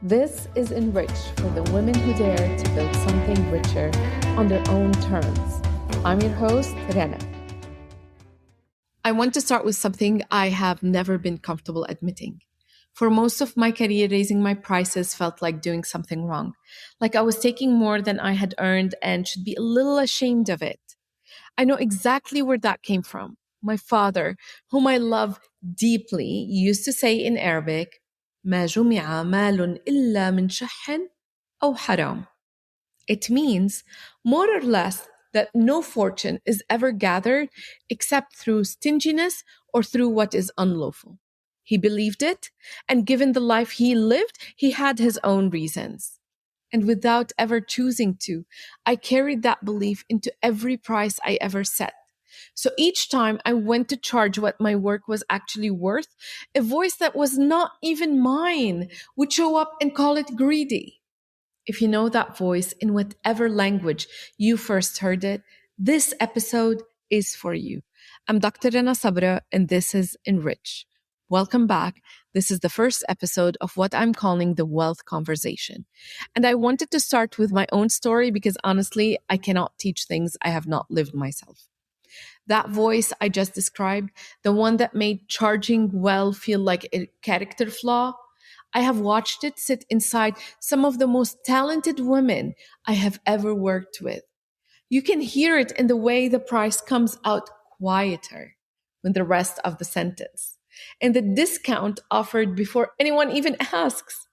This is Enrich for the women who dare to build something richer on their own terms. I'm your host, Rana. I want to start with something I have never been comfortable admitting. For most of my career, raising my prices felt like doing something wrong, like I was taking more than I had earned and should be a little ashamed of it. I know exactly where that came from. My father, whom I love deeply, used to say in Arabic, ما جمع مال إلا من شح أو حرام. It means, more or less, that no fortune is ever gathered except through stinginess or through what is unlawful. He believed it, and given the life he lived, he had his own reasons. And without ever choosing to, I carried that belief into every price I ever set. So each time I went to charge what my work was actually worth, a voice that was not even mine would show up and call it greedy. If you know that voice in whatever language you first heard it, this episode is for you. I'm Dr. Rana Sabra, and this is Enrich. Welcome back. This is the first episode of what I'm calling the wealth conversation. And I wanted to start with my own story because honestly, I cannot teach things I have not lived myself. That voice I just described, the one that made charging well feel like a character flaw, I have watched it sit inside some of the most talented women I have ever worked with. You can hear it in the way the price comes out quieter than the rest of the sentence, and the discount offered before anyone even asks.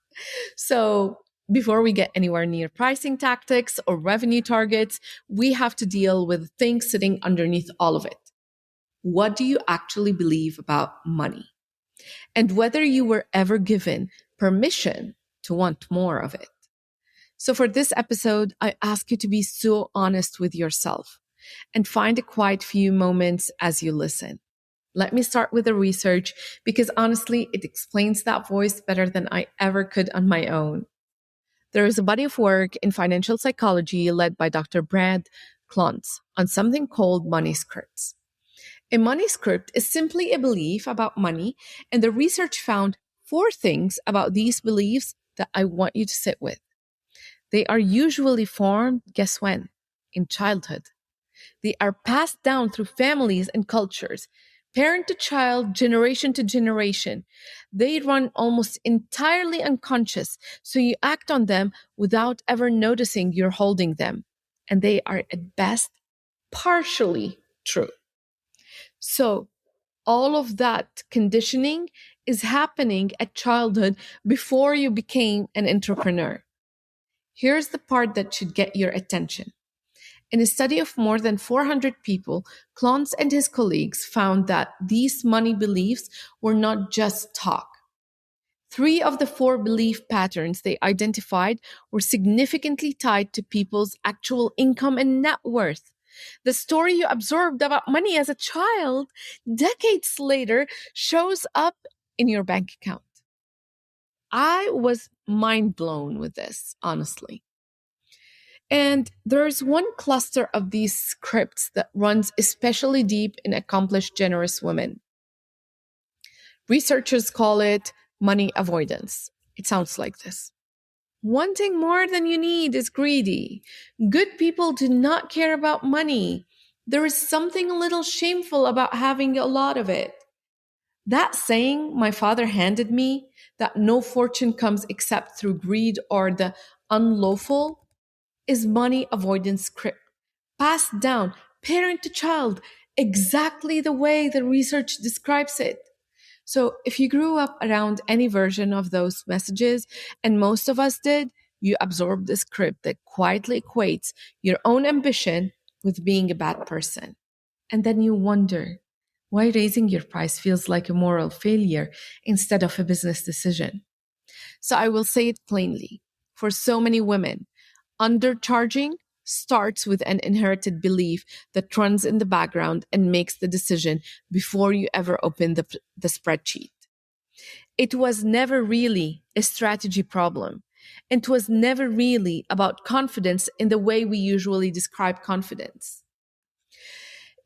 So, before we get anywhere near pricing tactics or revenue targets, we have to deal with things sitting underneath all of it. What do you actually believe about money? And whether you were ever given permission to want more of it. So for this episode, I ask you to be so honest with yourself and find a quiet few moments as you listen. Let me start with the research because honestly, it explains that voice better than I ever could on my own. There is a body of work in financial psychology led by Dr. Brad Klontz on something called money scripts. A money script is simply a belief about money, and the research found 4 things about these beliefs that I want you to sit with. They are usually formed, guess when? In childhood. They are passed down through families and cultures, parent to child, generation to generation. They run almost entirely unconscious, so you act on them without ever noticing you're holding them. And they are at best partially true. So all of that conditioning is happening at childhood before you became an entrepreneur. Here's the part that should get your attention. In a study of more than 400 people, Klontz and his colleagues found that these money beliefs were not just talk. 3 of the 4 belief patterns they identified were significantly tied to people's actual income and net worth. The story you absorbed about money as a child, decades later, shows up in your bank account. I was mind blown with this, honestly. And there's one cluster of these scripts that runs especially deep in accomplished, generous women. Researchers call it money avoidance. It sounds like this. Wanting more than you need is greedy. Good people do not care about money. There is something a little shameful about having a lot of it. That saying my father handed me, that no fortune comes except through greed or the unlawful, is money avoidance script, passed down parent to child, exactly the way the research describes it. So if you grew up around any version of those messages, and most of us did, you absorb the script that quietly equates your own ambition with being a bad person. And then you wonder why raising your price feels like a moral failure instead of a business decision. So I will say it plainly. For so many women, undercharging starts with an inherited belief that runs in the background and makes the decision before you ever open the spreadsheet. It was never really a strategy problem. It was never really about confidence in the way we usually describe confidence.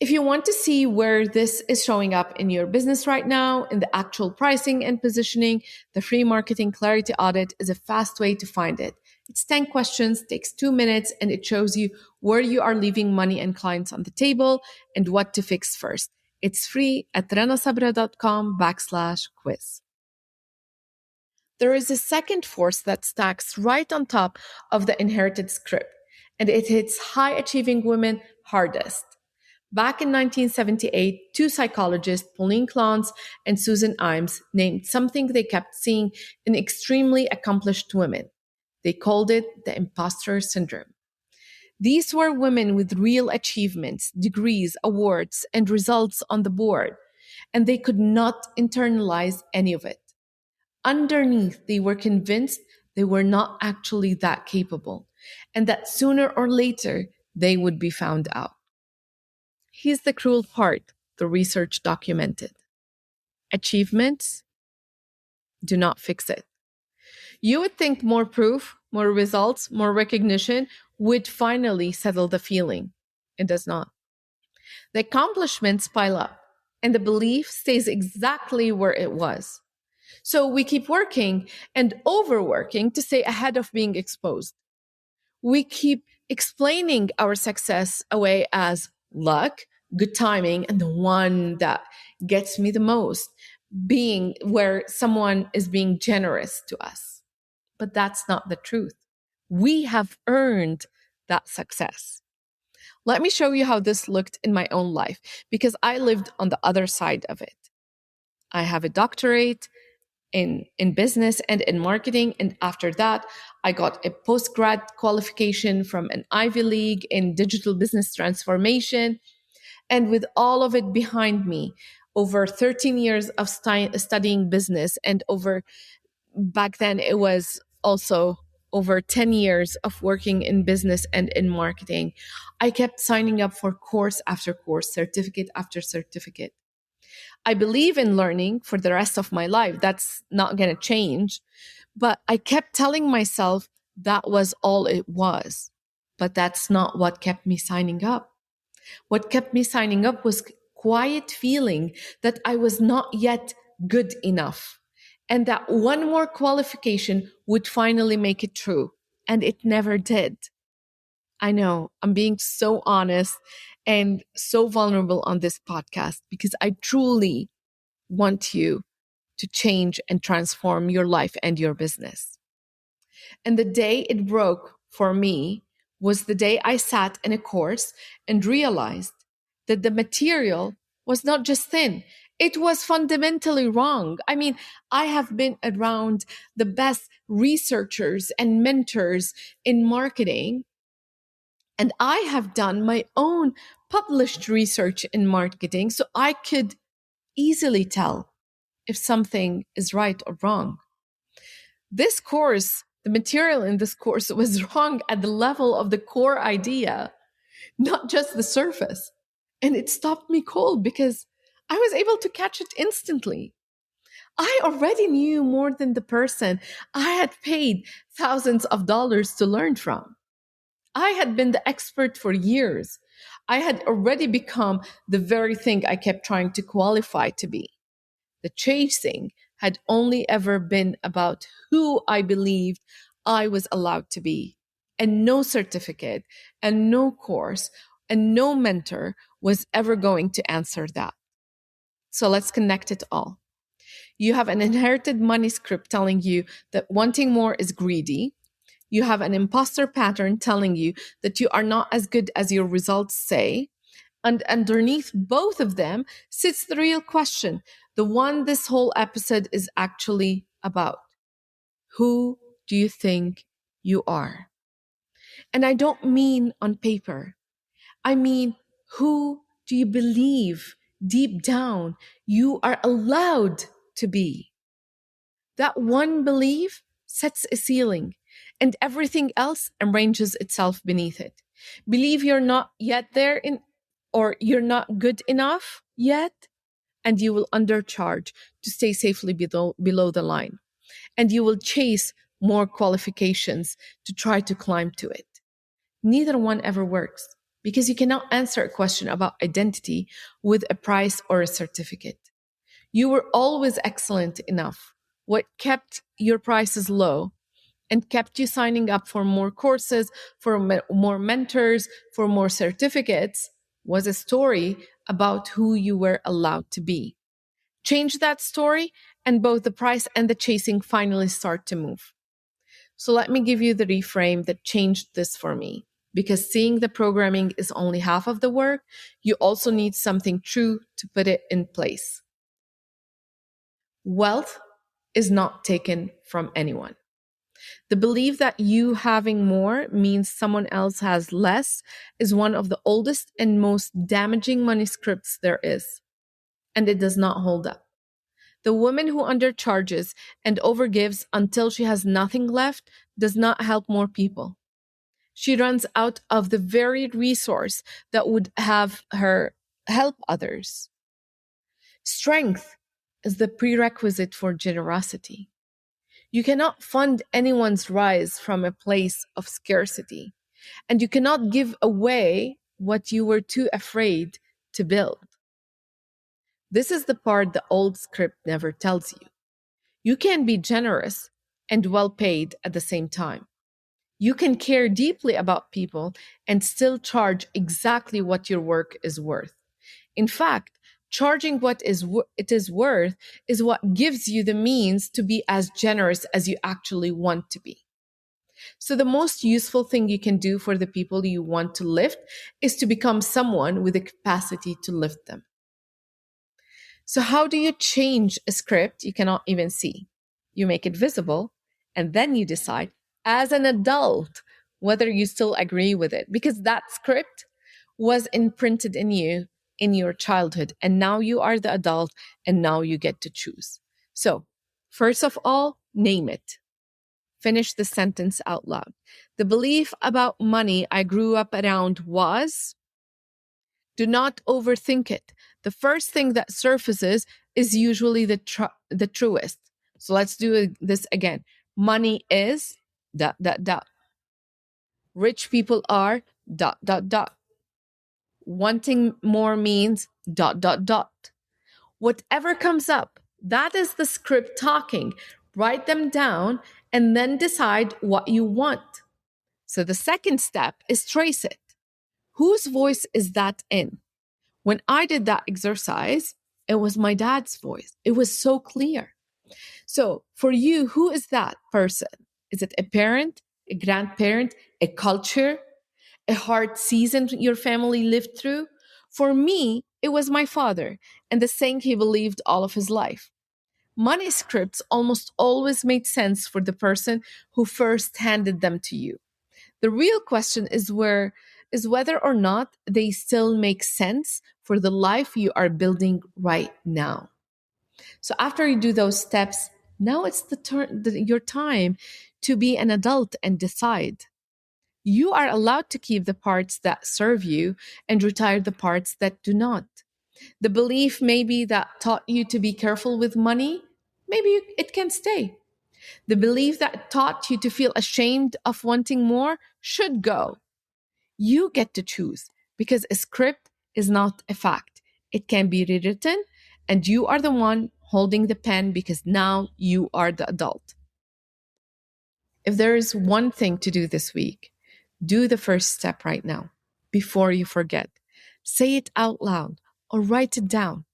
If you want to see where this is showing up in your business right now, in the actual pricing and positioning, the free marketing clarity audit is a fast way to find it. It's 10 questions, takes 2 minutes, and it shows you where you are leaving money and clients on the table and what to fix first. It's free at ranasabra.com/quiz. There is a second force that stacks right on top of the inherited script, and it hits high achieving women hardest. Back in 1978, two psychologists, Pauline Clance and Susan Imes, named something they kept seeing in extremely accomplished women. They called it the impostor syndrome. These were women with real achievements, degrees, awards, and results on the board, and they could not internalize any of it. Underneath, they were convinced they were not actually that capable, and that sooner or later they would be found out. Here's the cruel part the research documented. Achievements do not fix it. You would think more proof, more results, more recognition would finally settle the feeling. It does not. The accomplishments pile up, and the belief stays exactly where it was. So we keep working and overworking to stay ahead of being exposed. We keep explaining our success away as luck, good timing, and the one that gets me the most, being where someone is being generous to us. But that's not the truth. We have earned that success. Let me show you how this looked in my own life, because I lived on the other side of it. I have a doctorate in business and in marketing. And after that, I got a postgrad qualification from an Ivy League in digital business transformation. And with all of it behind me, over 13 years of studying business, and back then it was also over 10 years of working in business and in marketing, I kept signing up for course after course, certificate after certificate. I believe in learning for the rest of my life. That's not going to change. But I kept telling myself that was all it was. But that's not what kept me signing up. What kept me signing up was quiet feeling that I was not yet good enough, and that one more qualification would finally make it true. And it never did. I know I'm being so honest and so vulnerable on this podcast because I truly want you to change and transform your life and your business. And the day it broke for me was the day I sat in a course and realized that the material was not just thin, it was fundamentally wrong. I mean, I have been around the best researchers and mentors in marketing, and I have done my own published research in marketing, so I could easily tell if something is right or wrong. This course, the material in this course was wrong at the level of the core idea, not just the surface. And it stopped me cold because I was able to catch it instantly. I already knew more than the person I had paid thousands of dollars to learn from. I had been the expert for years. I had already become the very thing I kept trying to qualify to be. The chasing had only ever been about who I believed I was allowed to be. And no certificate and no course and no mentor was ever going to answer that. So let's connect it all. You have an inherited money script telling you that wanting more is greedy. You have an imposter pattern telling you that you are not as good as your results say. And underneath both of them sits the real question, the one this whole episode is actually about. Who do you think you are? And I don't mean on paper. I mean, who do you believe deep down you are allowed to be? That one belief sets a ceiling, and everything else arranges itself beneath it. Believe you're not yet there or you're not good enough yet, and you will undercharge to stay safely below the line. And you will chase more qualifications to try to climb to it. Neither one ever works. because you cannot answer a question about identity with a price or a certificate. You were always excellent enough. What kept your prices low and kept you signing up for more courses, for more mentors, for more certificates was a story about who you were allowed to be. Change that story, and both the price and the chasing finally start to move. So let me give you the reframe that changed this for me. Because seeing the programming is only half of the work, you also need something true to put it in place. Wealth is not taken from anyone. The belief that you having more means someone else has less is one of the oldest and most damaging money scripts there is, and it does not hold up. The woman who undercharges and overgives until she has nothing left does not help more people. She runs out of the very resource that would have her help others. Strength is the prerequisite for generosity. You cannot fund anyone's rise from a place of scarcity, and you cannot give away what you were too afraid to build. This is the part the old script never tells you. You can be generous and well paid at the same time. You can care deeply about people and still charge exactly what your work is worth. In fact, charging what it is worth is what gives you the means to be as generous as you actually want to be. So the most useful thing you can do for the people you want to lift is to become someone with the capacity to lift them. So how do you change a script you cannot even see? You make it visible, and then you decide as an adult whether you still agree with it, because that script was imprinted in you in your childhood, and now you are the adult, and now you get to choose. So first of all, name it. Finish the sentence out loud. The belief about money I grew up around was... Do not overthink it. The first thing that surfaces is usually the truest. So let's do this again. Money is... dot, dot, dot. Rich people are... dot, dot, dot. Wanting more means... dot, dot, dot. Whatever comes up, that is the script talking. Write them down and then decide what you want. So the second step is trace it. Whose voice is that in? When I did that exercise, it was my dad's voice. It was so clear. So for you, who is that person? Is it a parent, a grandparent, a culture, a hard season your family lived through? For me, it was my father and the saying he believed all of his life. Money scripts almost always made sense for the person who first handed them to you. The real question is whether or not they still make sense for the life you are building right now. So after you do those steps, now it's your time to be an adult and decide. You are allowed to keep the parts that serve you and retire the parts that do not. The belief maybe that taught you to be careful with money, it can stay. The belief that taught you to feel ashamed of wanting more should go. You get to choose, because a script is not a fact. It can be rewritten, and you are the one holding the pen because now you are the adult. If there is one thing to do this week, do the first step right now before you forget. Say it out loud or write it down.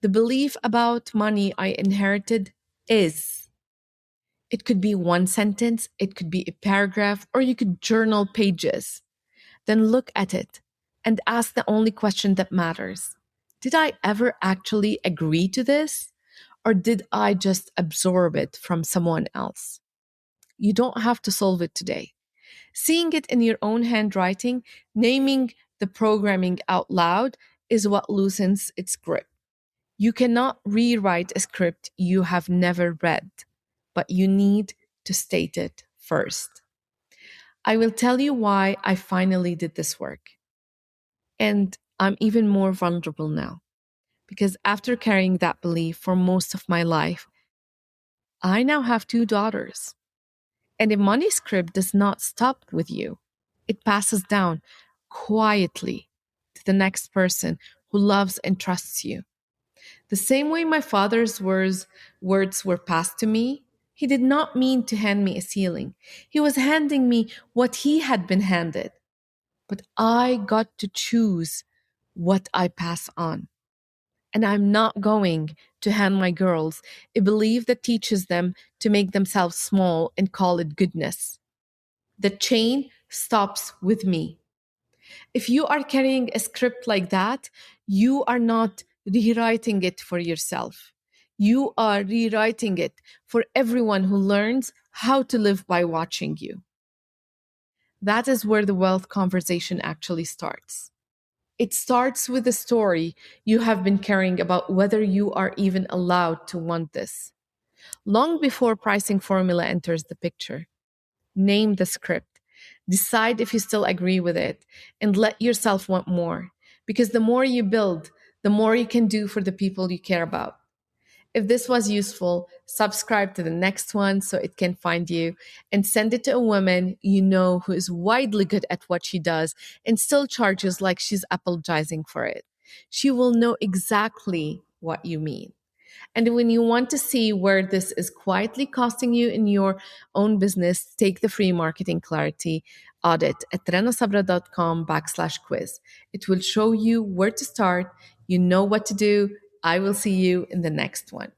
The belief about money I inherited is... It could be one sentence, it could be a paragraph, or you could journal pages. Then look at it and ask the only question that matters. Did I ever actually agree to this? Or did I just absorb it from someone else? You don't have to solve it today. Seeing it in your own handwriting, naming the programming out loud is what loosens its grip. You cannot rewrite a script you have never read, but you need to state it first. I will tell you why I finally did this work. And I'm even more vulnerable now, because after carrying that belief for most of my life, I now have 2 daughters. And a money script does not stop with you. It passes down quietly to the next person who loves and trusts you. The same way my father's words were passed to me, he did not mean to hand me a ceiling. He was handing me what he had been handed. But I got to choose what I pass on. And I'm not going to hand my girls a belief that teaches them to make themselves small and call it goodness. The chain stops with me. If you are carrying a script like that, you are not rewriting it for yourself. You are rewriting it for everyone who learns how to live by watching you. That is where the wealth conversation actually starts. It starts with a story you have been carrying about whether you are even allowed to want this. Long before pricing formula enters the picture, name the script. Decide if you still agree with it and let yourself want more. Because the more you build, the more you can do for the people you care about. If this was useful, subscribe to the next one so it can find you and send it to a woman you know who is widely good at what she does and still charges like she's apologizing for it. She will know exactly what you mean. And when you want to see where this is quietly costing you in your own business, take the free marketing clarity audit at ranasabra.com/quiz. It will show you where to start. You know what to do. I will see you in the next one.